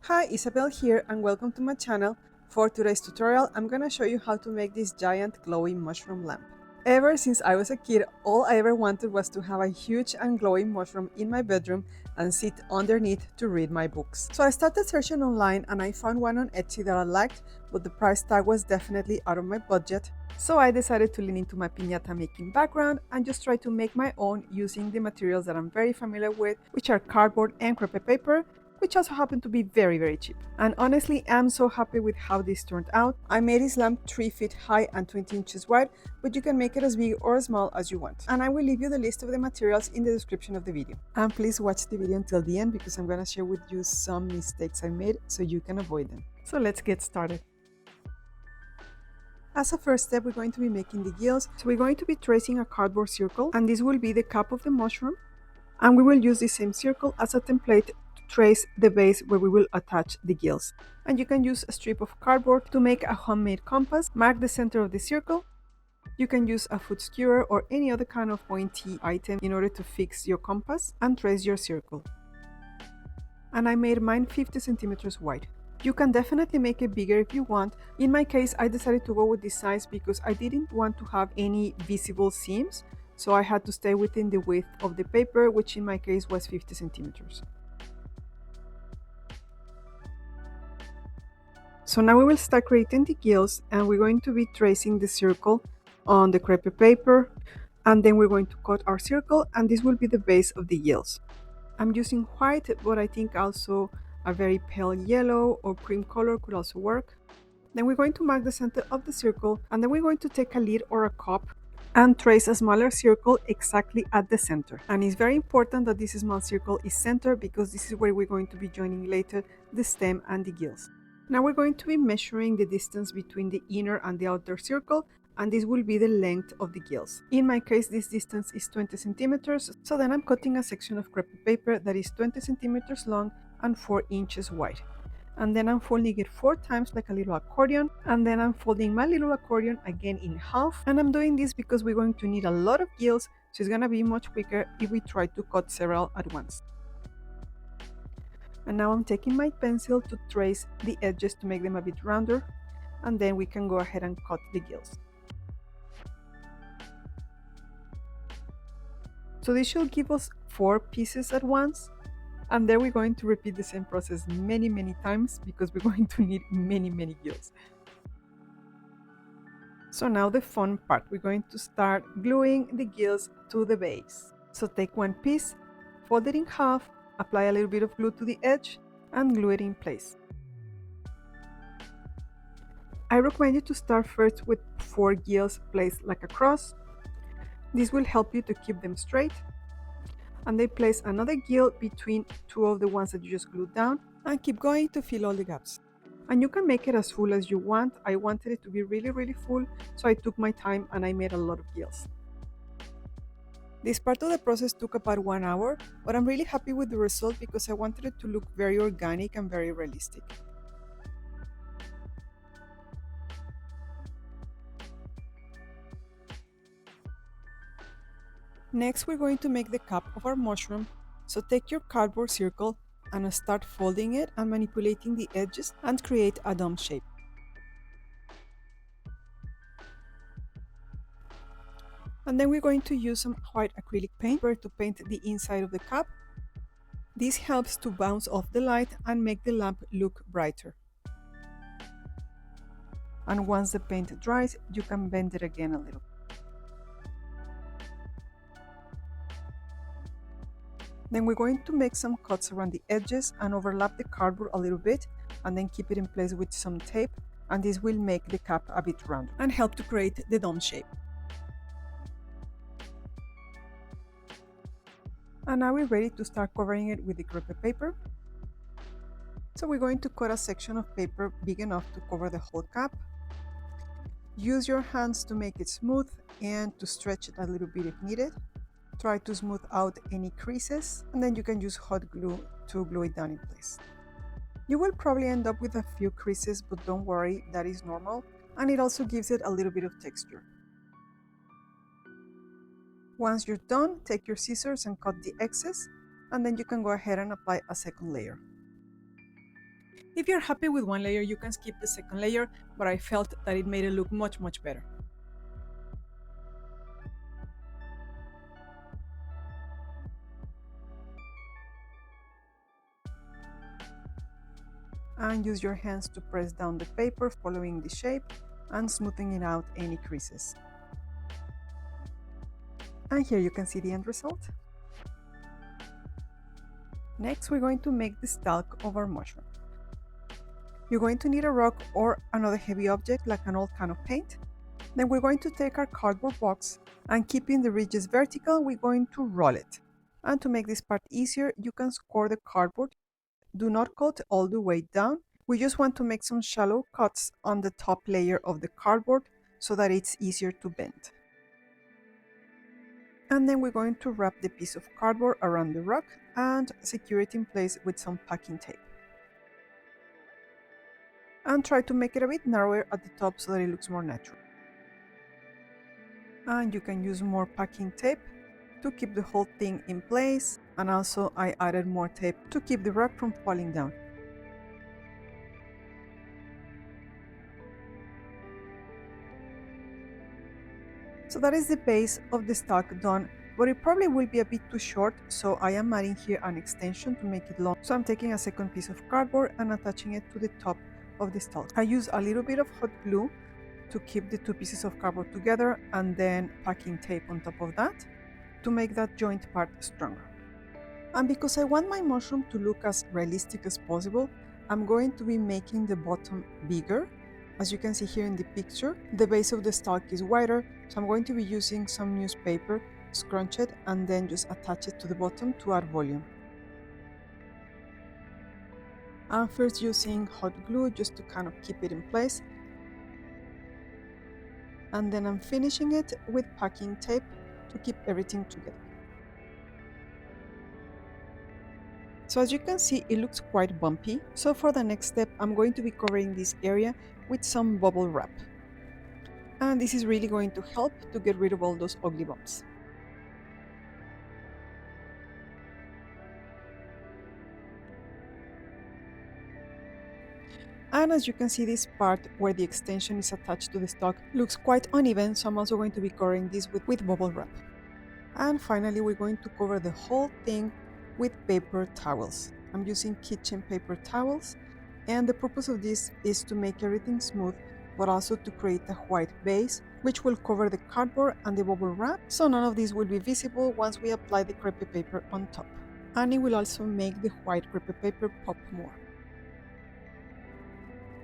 Hi, Isabel here and welcome to my channel. For today's tutorial, I'm gonna show you how to make this giant glowing mushroom lamp. Ever since I was a kid, all I ever wanted was to have a huge and glowing mushroom in my bedroom and sit underneath to read my books. So I started searching online and I found one on Etsy that I liked, but the price tag was definitely out of my budget. So I decided to lean into my piñata making background and just try to make my own using the materials that I'm very familiar with, which are cardboard and crepe paper, which also happen to be very cheap. And honestly, I'm so happy with how this turned out. I made this lamp 3 feet high and 20 inches wide, but you can make it as big or as small as you want. And I will leave you the list of the materials in the description of the video. And please watch the video until the end because I'm gonna share with you some mistakes I made so you can avoid them. So let's get started. As a first step, we're going to be making the gills. So we're going to be tracing a cardboard circle, and this will be the cap of the mushroom. And we will use the same circle as a template to trace the base where we will attach the gills. And you can use a strip of cardboard to make a homemade compass. Mark the center of the circle. You can use a foot skewer or any other kind of pointy item in order to fix your compass and trace your circle. And I made mine 50 centimeters wide. You can definitely make it bigger if you want. In my case, I decided to go with this size because I didn't want to have any visible seams, so I had to stay within the width of the paper, which in my case was 50 centimeters. So now we will start creating the gills, and we're going to be tracing the circle on the crepe paper, and then we're going to cut our circle, and this will be the base of the gills. I'm using white, but I think also a very pale yellow or cream color could also work. Then we're going to mark the center of the circle, and then we're going to take a lid or a cup and trace a smaller circle exactly at the center. And it's very important that this small circle is centered because this is where we're going to be joining later the stem and the gills. Now we're going to be measuring the distance between the inner and the outer circle, and this will be the length of the gills. In my case, this distance is 20 centimeters, so then I'm cutting a section of crepe paper that is 20 centimeters long and 4 inches wide. And then I'm folding it 4 times like a little accordion, and then I'm folding my little accordion again in half. And I'm doing this because we're going to need a lot of gills, so it's gonna be much quicker if we try to cut several at once. And now I'm taking my pencil to trace the edges to make them a bit rounder, and then we can go ahead and cut the gills. So this should give us 4 pieces at once, and then we're going to repeat the same process many times because we're going to need many gills. So now the fun part, we're going to start gluing the gills to the base. So take one piece, fold it in half, apply a little bit of glue to the edge, and glue it in place. I recommend you to start first with 4 gills placed like a cross. This will help you to keep them straight. And then place another gill between 2 of the ones that you just glued down, and keep going to fill all the gaps. And you can make it as full as you want. I wanted it to be really full, so I took my time and I made a lot of gills. This part of the process took about 1 hour, but I'm really happy with the result because I wanted it to look very organic and very realistic. Next, we're going to make the cap of our mushroom. So take your cardboard circle and start folding it and manipulating the edges and create a dome shape. And then we're going to use some white acrylic paint to paint the inside of the cap. This helps to bounce off the light and make the lamp look brighter. And once the paint dries, you can bend it again a little. Then we're going to make some cuts around the edges and overlap the cardboard a little bit, and then keep it in place with some tape, and this will make the cap a bit round and help to create the dome shape. And now we're ready to start covering it with the crepe paper. So we're going to cut a section of paper big enough to cover the whole cap. Use your hands to make it smooth and to stretch it a little bit if needed. Try to smooth out any creases, and then you can use hot glue to glue it down in place. You will probably end up with a few creases, but don't worry, that is normal, and it also gives it a little bit of texture. Once you're done, take your scissors and cut the excess, and then you can go ahead and apply a second layer. If you're happy with one layer, you can skip the second layer, but I felt that it made it look much better. And use your hands to press down the paper following the shape and smoothing it out any creases. And here you can see the end result. Next, we're going to make the stalk of our mushroom. You're going to need a rock or another heavy object like an old can of paint. Then we're going to take our cardboard box and keeping the ridges vertical, we're going to roll it. And to make this part easier, you can score the cardboard. Do not cut all the way down. We just want to make some shallow cuts on the top layer of the cardboard so that it's easier to bend. And then we're going to wrap the piece of cardboard around the rock and secure it in place with some packing tape. And try to make it a bit narrower at the top so that it looks more natural. And you can use more packing tape to keep the whole thing in place, and also I added more tape to keep the rock from falling down. So that is the base of the stalk done, but it probably will be a bit too short, so I am adding here an extension to make it long. So I'm taking a second piece of cardboard and attaching it to the top of the stalk. I use a little bit of hot glue to keep the two pieces of cardboard together and then packing tape on top of that to make that joint part stronger. And because I want my mushroom to look as realistic as possible, I'm going to be making the bottom bigger. As you can see here in the picture, the base of the stalk is wider, so I'm going to be using some newspaper, scrunch it, and then just attach it to the bottom to add volume. I'm first using hot glue just to kind of keep it in place. And then I'm finishing it with packing tape to keep everything together. So as you can see, it looks quite bumpy. So for the next step, I'm going to be covering this area with some bubble wrap. And this is really going to help to get rid of all those ugly bumps. And as you can see, this part where the extension is attached to the stalk looks quite uneven, so I'm also going to be covering this with bubble wrap. And finally, we're going to cover the whole thing with paper towels. I'm using kitchen paper towels, and the purpose of this is to make everything smooth, but also to create a white base, which will cover the cardboard and the bubble wrap, so none of this will be visible once we apply the crepe paper on top. And it will also make the white crepe paper pop more.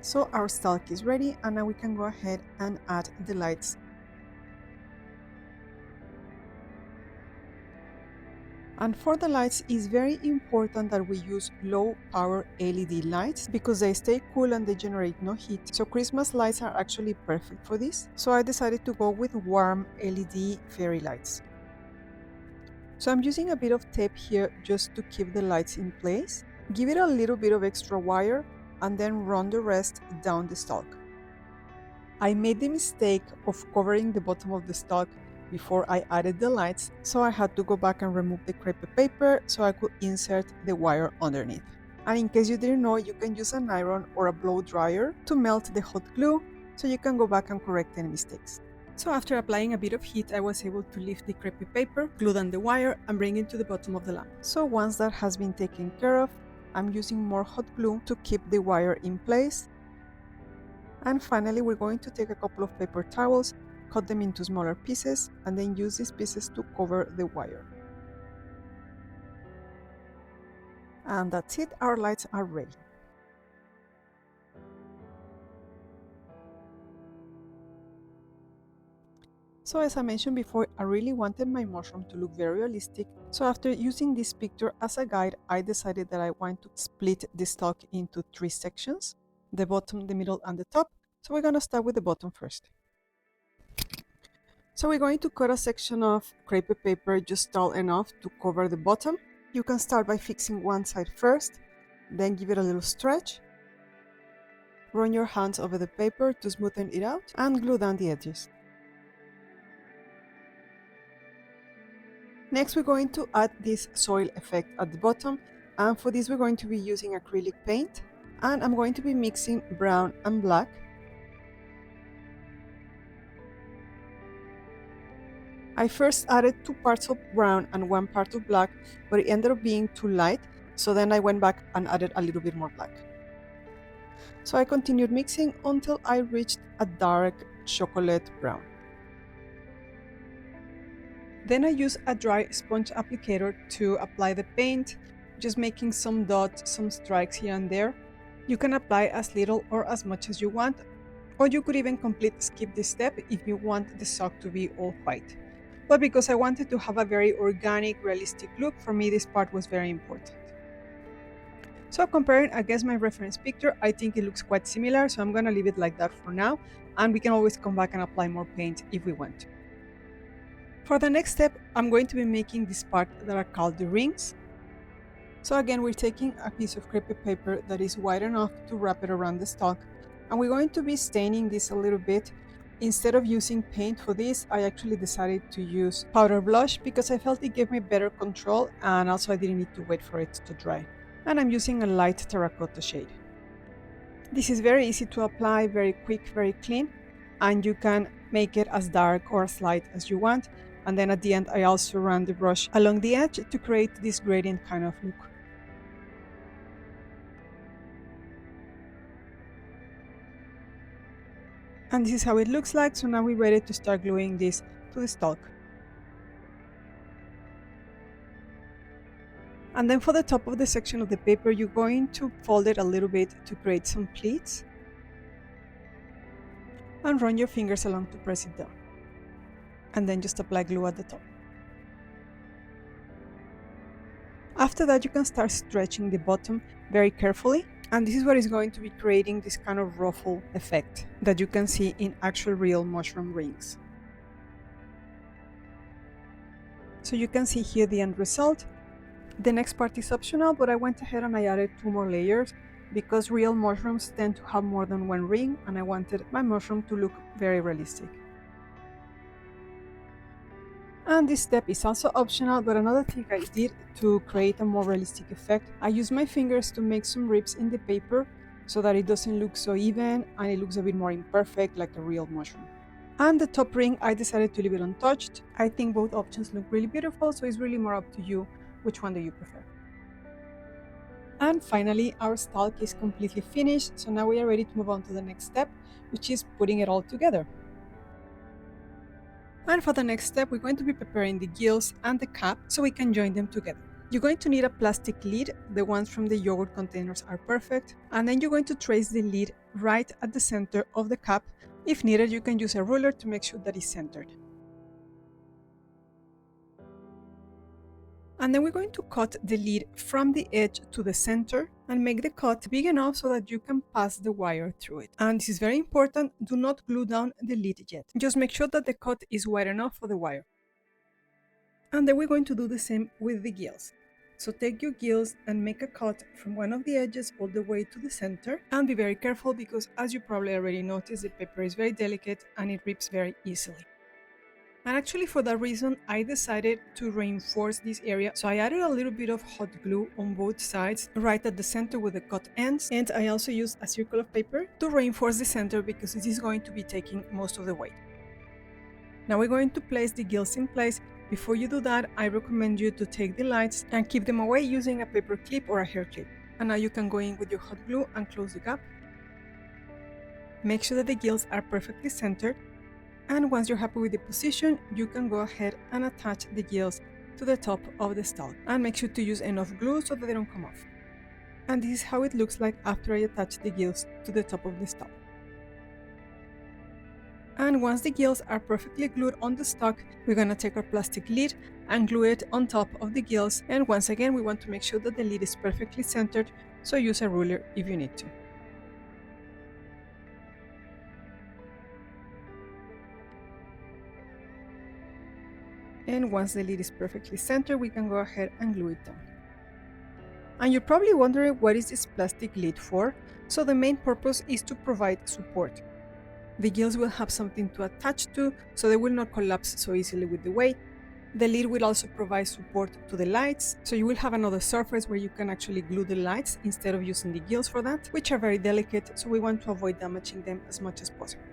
So our stalk is ready, and now we can go ahead and add the lights. And for the lights, it's very important that we use low power LED lights because they stay cool and they generate no heat. So Christmas lights are actually perfect for this. So I decided to go with warm LED fairy lights. So I'm using a bit of tape here just to keep the lights in place. Give it a little bit of extra wire and then run the rest down the stalk. I made the mistake of covering the bottom of the stalk before I added the lights, so I had to go back and remove the crepe paper so I could insert the wire underneath. And in case you didn't know, you can use an iron or a blow dryer to melt the hot glue, so you can go back and correct any mistakes. So after applying a bit of heat, I was able to lift the crepe paper, glue down the wire, and bring it to the bottom of the lamp. So once that has been taken care of, I'm using more hot glue to keep the wire in place. And finally, we're going to take a couple of paper towels, cut them into smaller pieces, and then use these pieces to cover the wire. And that's it, our lights are ready. So as I mentioned before, I really wanted my mushroom to look very realistic. So after using this picture as a guide, I decided that I want to split the stalk into 3 sections, the bottom, the middle, and the top. So we're going to start with the bottom first. So we're going to cut a section of crepe paper just tall enough to cover the bottom. You can start by fixing one side first, then give it a little stretch. Run your hands over the paper to smoothen it out and glue down the edges. Next, we're going to add this soil effect at the bottom, and for this we're going to be using acrylic paint. And I'm going to be mixing brown and black. I first added 2 parts of brown and 1 part of black, but it ended up being too light, so then I went back and added a little bit more black. So I continued mixing until I reached a dark chocolate brown. Then I use a dry sponge applicator to apply the paint, just making some dots, some strikes here and there. You can apply as little or as much as you want, or you could even completely skip this step if you want the sock to be all white. But because I wanted to have a very organic, realistic look, for me this part was very important. So comparing against my reference picture, I think it looks quite similar, so I'm gonna leave it like that for now, and we can always come back and apply more paint if we want to. For the next step, I'm going to be making this part that are called the rings. So again, we're taking a piece of crepe paper that is wide enough to wrap it around the stalk, and we're going to be staining this a little bit. Instead of using paint for this, I actually decided to use powder blush because I felt it gave me better control, and also I didn't need to wait for it to dry. And I'm using a light terracotta shade. This is very easy to apply, very quick, very clean, and you can make it as dark or as light as you want. And then at the end, I also ran the brush along the edge to create this gradient kind of look. And this is how it looks like, so now we're ready to start gluing this to the stalk. And then for the top of the section of the paper, you're going to fold it a little bit to create some pleats. And run your fingers along to press it down. And then just apply glue at the top. After that, you can start stretching the bottom very carefully, and this is what is going to be creating this kind of ruffle effect that you can see in actual real mushroom rings. So you can see here the end result. The next part is optional, but I went ahead and I added 2 more layers because real mushrooms tend to have more than 1 ring, and I wanted my mushroom to look very realistic. And this step is also optional, but another thing I did to create a more realistic effect, I used my fingers to make some rips in the paper so that it doesn't look so even and it looks a bit more imperfect like a real mushroom. And the top ring, I decided to leave it untouched. I think both options look really beautiful, so it's really more up to you which one do you prefer. And finally, our stalk is completely finished, so now we are ready to move on to the next step, which is putting it all together. And for the next step, we're going to be preparing the gills and the cap so we can join them together. You're going to need a plastic lid. The ones from the yogurt containers are perfect. And then you're going to trace the lid right at the center of the cap. If needed, you can use a ruler to make sure that it's centered. And then we're going to cut the lid from the edge to the center and make the cut big enough so that you can pass the wire through it. And this is very important, do not glue down the lid yet. Just make sure that the cut is wide enough for the wire. And then we're going to do the same with the gills. So take your gills and make a cut from one of the edges all the way to the center, and be very careful because, as you probably already noticed, the paper is very delicate and it rips very easily. And actually for that reason, I decided to reinforce this area. So I added a little bit of hot glue on both sides, right at the center with the cut ends. And I also used a circle of paper to reinforce the center because this is going to be taking most of the weight. Now we're going to place the gills in place. Before you do that, I recommend you to take the lights and keep them away using a paper clip or a hair clip. And now you can go in with your hot glue and close the gap. Make sure that the gills are perfectly centered. And once you're happy with the position, you can go ahead and attach the gills to the top of the stalk. And make sure to use enough glue so that they don't come off. And this is how it looks like after I attach the gills to the top of the stalk. And once the gills are perfectly glued on the stalk, we're going to take our plastic lid and glue it on top of the gills. And once again, we want to make sure that the lid is perfectly centered, so use a ruler if you need to. And once the lid is perfectly centered, we can go ahead and glue it down. And you're probably wondering, what is this plastic lid for? So the main purpose is to provide support. The gills will have something to attach to, so they will not collapse so easily with the weight. The lid will also provide support to the lights, so you will have another surface where you can actually glue the lights instead of using the gills for that, which are very delicate, so we want to avoid damaging them as much as possible.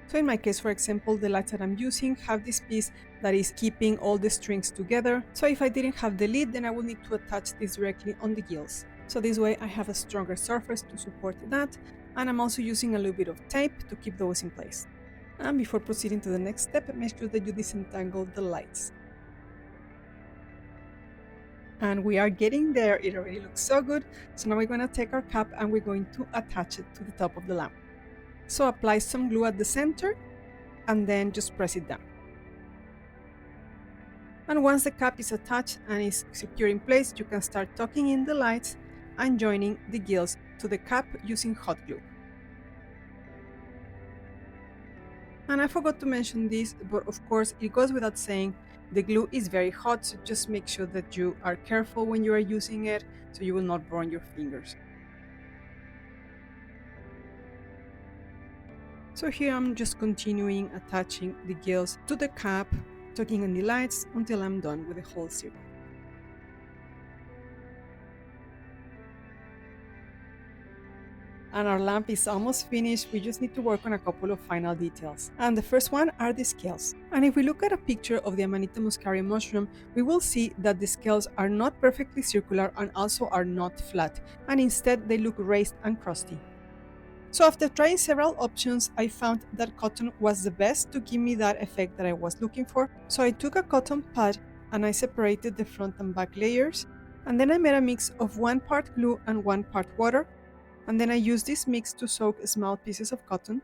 So in my case, for example, the lights that I'm using have this piece that is keeping all the strings together. So if I didn't have the lid, then I would need to attach this directly on the gills. So this way I have a stronger surface to support that, and I'm also using a little bit of tape to keep those in place. And before proceeding to the next step, make sure that you disentangle the lights. And we are getting there, it already looks so good. So now we're going to take our cap and we're going to attach it to the top of the lamp. So apply some glue at the center and then just press it down. And once the cap is attached and is secure in place, you can start tucking in the lights and joining the gills to the cap using hot glue. And I forgot to mention this, but of course it goes without saying, the glue is very hot, so just make sure that you are careful when you are using it so you will not burn your fingers. So here I'm just continuing attaching the gills to the cap, tucking in the lights until I'm done with the whole circle. And our lamp is almost finished, we just need to work on a couple of final details. And the first one are the scales. And if we look at a picture of the Amanita muscaria mushroom, we will see that the scales are not perfectly circular and also are not flat, and instead they look raised and crusty. So after trying several options, I found that cotton was the best to give me that effect that I was looking for. So I took a cotton pad and I separated the front and back layers, and then I made a mix of 1 part glue and 1 part water. And then I used this mix to soak small pieces of cotton.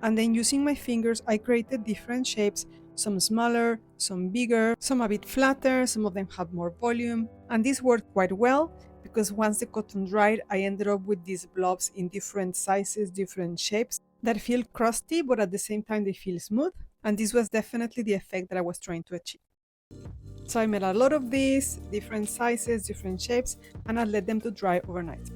And then using my fingers, I created different shapes, some smaller, some bigger, some a bit flatter, some of them had more volume. And this worked quite well because once the cotton dried, I ended up with these blobs in different sizes, different shapes that feel crusty, but at the same time they feel smooth. And this was definitely the effect that I was trying to achieve. So I made a lot of these, different sizes, different shapes, and I let them to dry overnight.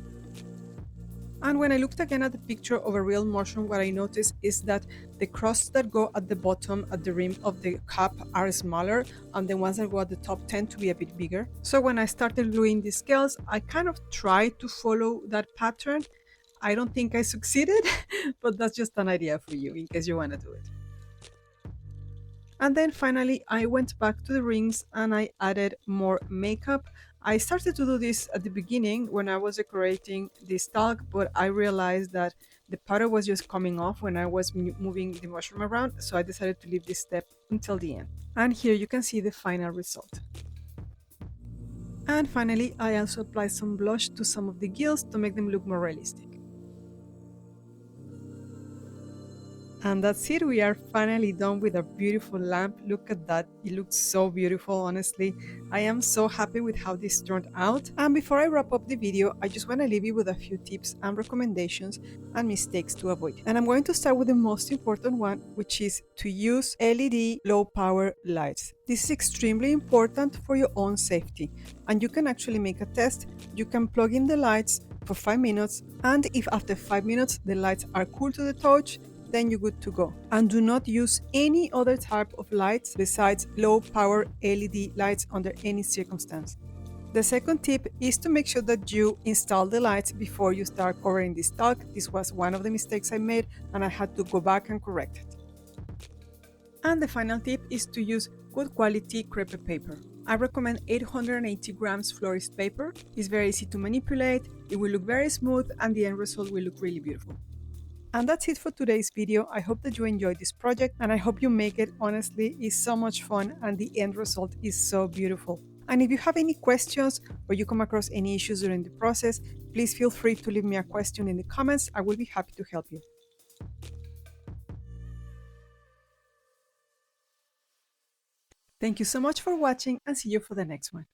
And when I looked again at the picture of a real mushroom, what I noticed is that the crusts that go at the bottom, at the rim of the cap, are smaller, and the ones that go at the top tend to be a bit bigger. So when I started gluing these scales, I kind of tried to follow that pattern. I don't think I succeeded, but that's just an idea for you in case you want to do it. And then finally, I went back to the rings and I added more makeup. I started to do this at the beginning when I was decorating the stalk, but I realized that the powder was just coming off when I was moving the mushroom around, so I decided to leave this step until the end. And here you can see the final result. And finally, I also applied some blush to some of the gills to make them look more realistic. And that's it, we are finally done with our beautiful lamp. Look at that, it looks so beautiful, honestly. I am so happy with how this turned out. And before I wrap up the video, I just want to leave you with a few tips and recommendations and mistakes to avoid. And I'm going to start with the most important one, which is to use LED low power lights. This is extremely important for your own safety. And you can actually make a test. You can plug in the lights for 5 minutes, and if after 5 minutes the lights are cool to the touch, then you're good to go. And do not use any other type of lights besides low power LED lights under any circumstance. The second tip is to make sure that you install the lights before you start covering the stalk. This was one of the mistakes I made and I had to go back and correct it. And the final tip is to use good quality crepe paper. I recommend 880 grams florist paper. It's very easy to manipulate, it will look very smooth, and the end result will look really beautiful. And that's it for today's video. I hope that you enjoyed this project and I hope you make it. Honestly, it's so much fun and the end result is so beautiful. And if you have any questions or you come across any issues during the process, please feel free to leave me a question in the comments. I will be happy to help you. Thank you so much for watching and see you for the next one.